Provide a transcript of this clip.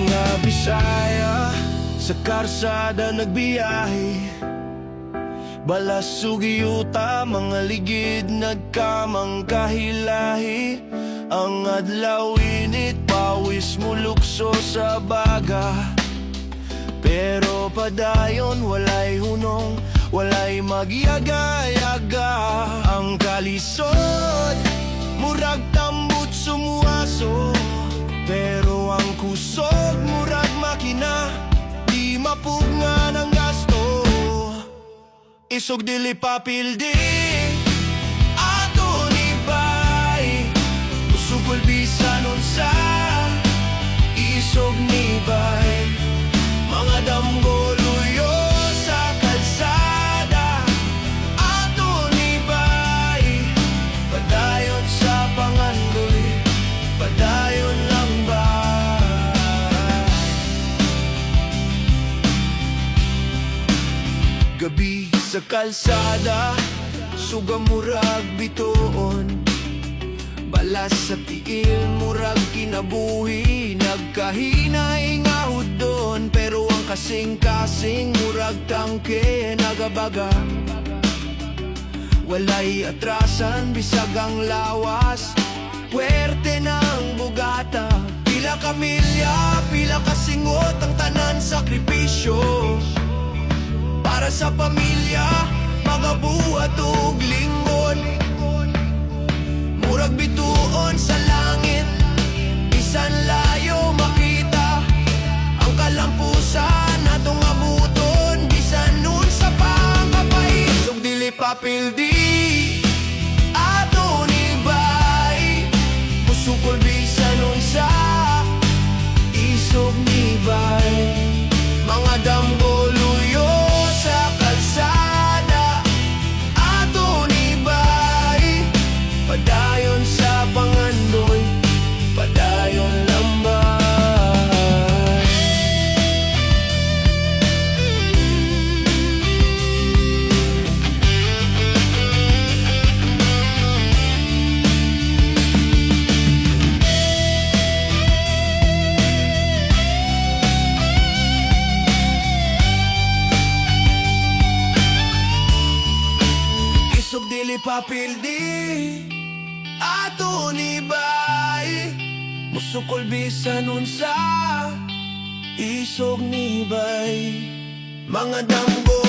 Mga Bisaya sa karsada nagbiyahe, balas sugiyuta, mga ligid nagkamang kahilahi. Ang adlaw init, pawis mulukso sa baga, pero padayon walay hunong, walay magyaga-yaga. Ang kalisod murag tambut sumuaso, pero ang kusog murag makina, di mapugna ng gasto. Isog dili papildi ato ni bay, usugol bisan unsa. Isog ni bay, mga damgo luyo sa kalsada. Ato ni bay, padayon sa pangandoy, padayon lang ba. Gabi sa kalsada, sugam murag bituon, balas sa tiil murag kinabuhi. Nagkahinay nga hudon, pero ang kasing-kasing murag tangke nagabaga. Walay atrasan, bisag ang lawas, puwerte ng bugata. Pila kamilya, pila kasingot, ang tanan sakripisyo para sa pamilya, mga buhat ug lingkod. Murag bituon sa langit, bisan layo makita. Ang kalampusan atong abuton, bisan nun sa pangkapait. Isog dili papildi ato ni bay, musukol bisan nun sa. Isog ni bay, mga damgo luyo sa kalsada. Ato ni bay, padayon sa pangandoy, padayon lambay. Isog dili papildi ato ni bay, musukol bisan unsa. Isog ni bay, mga damgo